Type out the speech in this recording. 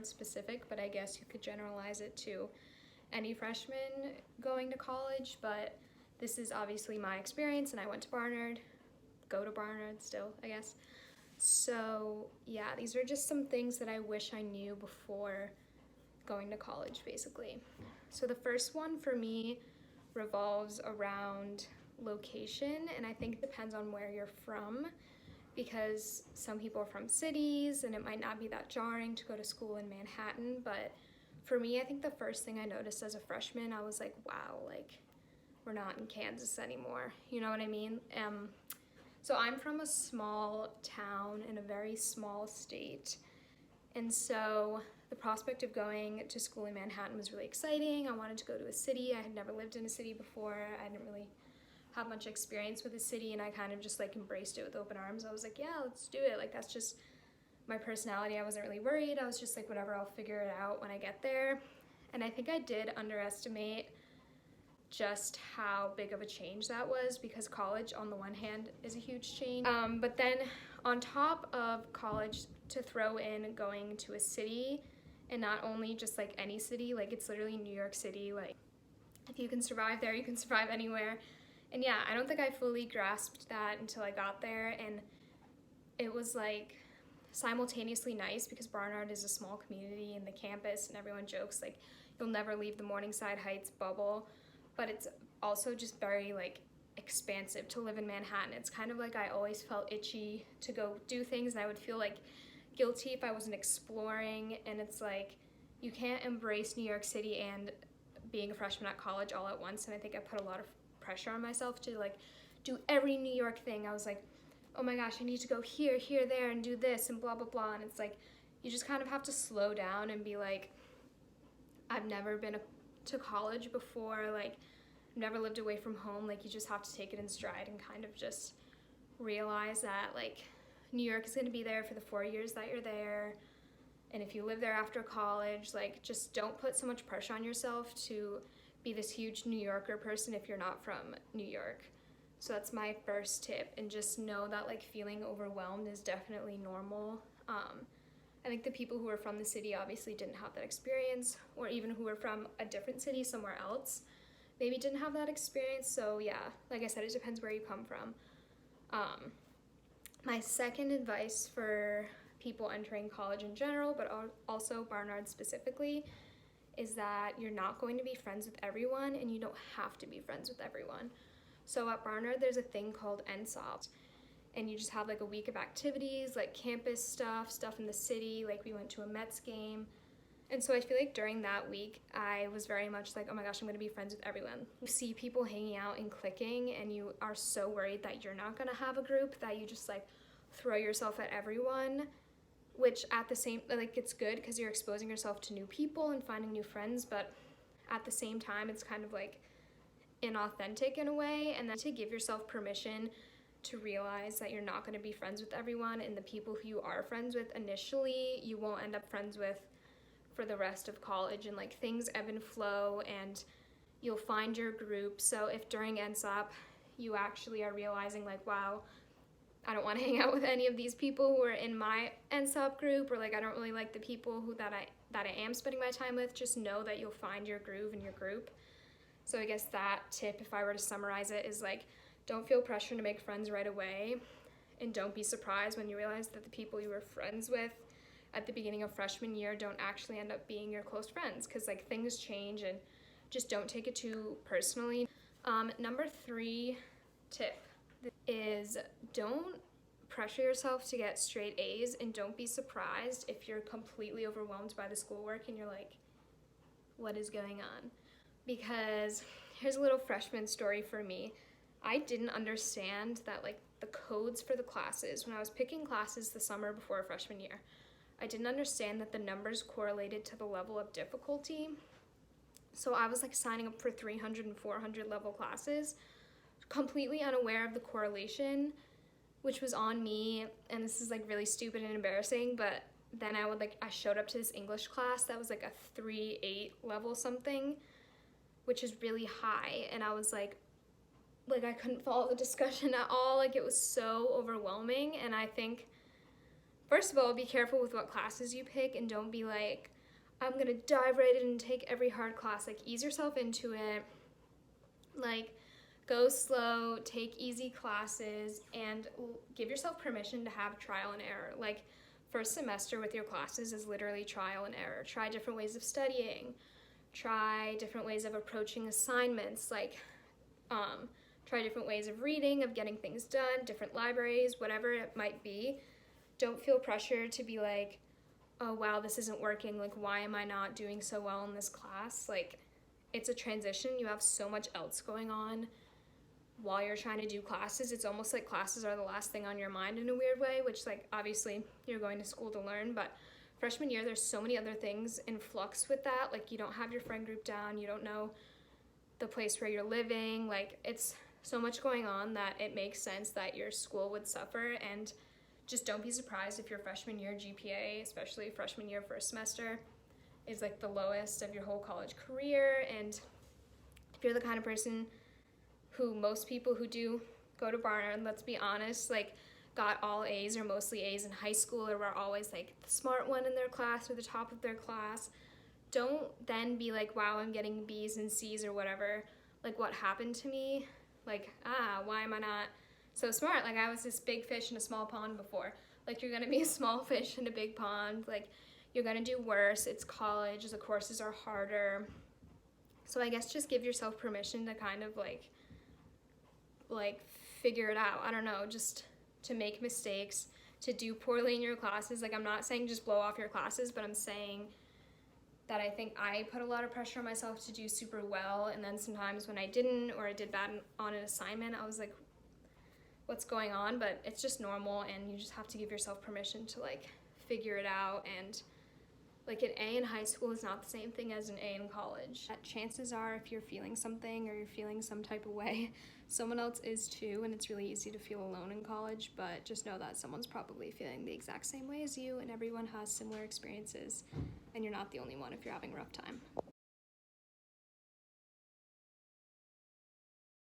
Barnard specific, but I guess you could generalize it to any freshman going to college, but this is obviously my experience, and I went to Barnard, go to Barnard still, I guess. So yeah, these are just some things that I wish I knew before going to college, basically. So the first one for me revolves around location, and I think it depends on where you're from, because some people are from cities and it might not be that jarring to go to school in Manhattan, but for me, I think the first thing I noticed as a freshman, I was like, wow, like, we're not in Kansas anymore, you know what I mean? So I'm from a small town in a very small state, and so the prospect of going to school in Manhattan was really exciting. I wanted to go to a city. I had never lived in a city before. I didn't really have much experience with a city, and I kind of just like embraced it with open arms. I was like, yeah, let's do it. Like, that's just my personality. I wasn't really worried. I was just like, whatever, I'll figure it out when I get there. And I think I did underestimate just how big of a change that was, because college on the one hand is a huge change, but then on top of college, to throw in going to a city, and not only just like any city, like it's literally New York City. Like, if you can survive there, you can survive anywhere. And yeah, I don't think I fully grasped that until I got there, and it was like simultaneously nice because Barnard is a small community in the campus, and everyone jokes like you'll never leave the Morningside Heights bubble, but it's also just very like expansive to live in Manhattan. It's kind of like I always felt itchy to go do things, and I would feel like guilty if I wasn't exploring, and it's like you can't embrace New York City and being a freshman at college all at once, and I think I put a lot of pressure on myself to like do every New York thing. I was like, oh my gosh, I need to go here, here, there, and do this, and blah, blah, blah, and it's like, you just kind of have to slow down and be like, I've never been to college before, like, I've never lived away from home. Like, you just have to take it in stride and kind of just realize that, like, New York is going to be there for the 4 years that you're there, and if you live there after college, like, just don't put so much pressure on yourself to be this huge New Yorker person if you're not from New York. So that's my first tip, and just know that like feeling overwhelmed is definitely normal. I think the people who are from the city obviously didn't have that experience, or even who are from a different city somewhere else maybe didn't have that experience. So yeah, like I said, it depends where you come from. My second advice for people entering college in general, but also Barnard specifically, is that you're not going to be friends with everyone, and you don't have to be friends with everyone. So at Barnard, there's a thing called NSOP, and you just have like a week of activities, like campus stuff in the city, like we went to a Mets game. And so I feel like during that week, I was very much like, oh my gosh, I'm gonna be friends with everyone. You see people hanging out and clicking, and you are so worried that you're not gonna have a group that you just like throw yourself at everyone, which at the same, like it's good because you're exposing yourself to new people and finding new friends, but at the same time, it's kind of like inauthentic in a way, and then to give yourself permission to realize that you're not going to be friends with everyone, and the people who you are friends with initially, you won't end up friends with for the rest of college, and like things ebb and flow, and you'll find your group. So if during NSOP you actually are realizing like, wow, I don't want to hang out with any of these people who are in my NSOP group, or like I don't really like the people who that I am spending my time with, just know that you'll find your groove in your group. So I guess that tip, if I were to summarize it, is like, don't feel pressure to make friends right away, and don't be surprised when you realize that the people you were friends with at the beginning of freshman year don't actually end up being your close friends, because like things change, and just don't take it too personally. Number 3 tip is don't pressure yourself to get straight A's, and don't be surprised if you're completely overwhelmed by the schoolwork and you're like, what is going on? Because here's a little freshman story for me. I didn't understand that like the codes for the classes, when I was picking classes the summer before freshman year, I didn't understand that the numbers correlated to the level of difficulty. So I was like signing up for 300 and 400 level classes, completely unaware of the correlation, which was on me, and this is like really stupid and embarrassing, but then I showed up to this English class that was like a 3-8 level something, which is really high, and I was like I couldn't follow the discussion at all. Like, it was so overwhelming. And I think, first of all, be careful with what classes you pick, and don't be like, I'm gonna dive right in and take every hard class. Like, ease yourself into it. Like, go slow, take easy classes, and give yourself permission to have trial and error. Like, first semester with your classes is literally trial and error. Try different ways of studying. Try different ways of approaching assignments. Like, try different ways of reading, of getting things done, different libraries, whatever it might be. Don't feel pressure to be like, oh wow, this isn't working. Like, why am I not doing so well in this class? Like, it's a transition. You have so much else going on while you're trying to do classes. It's almost like classes are the last thing on your mind in a weird way, which, like, obviously you're going to school to learn, but freshman year there's so many other things in flux with that. Like, you don't have your friend group down, you don't know the place where you're living. Like, it's so much going on that it makes sense that your school would suffer. And just don't be surprised if your freshman year GPA, especially freshman year first semester, is like the lowest of your whole college career. And if you're the kind of person who, most people who do go to Barnard, let's be honest, like, got all A's or mostly A's in high school, or were always like the smart one in their class or the top of their class, don't then be like, wow, I'm getting B's and C's or whatever. Like, what happened to me? Like, why am I not so smart? Like, I was this big fish in a small pond before. Like, you're gonna be a small fish in a big pond. Like, you're gonna do worse. It's college, the courses are harder. So I guess just give yourself permission to kind of like figure it out. I don't know, just to make mistakes, to do poorly in your classes. Like, I'm not saying just blow off your classes, but I'm saying that I think I put a lot of pressure on myself to do super well, and then sometimes when I didn't, or I did bad on an assignment, I was like, what's going on? But it's just normal, and you just have to give yourself permission to like figure it out. And like, an A in high school is not the same thing as an A in college. Chances are, if you're feeling something or you're feeling some type of way, someone else is too, and it's really easy to feel alone in college, but just know that someone's probably feeling the exact same way as you, and everyone has similar experiences, and you're not the only one if you're having a rough time.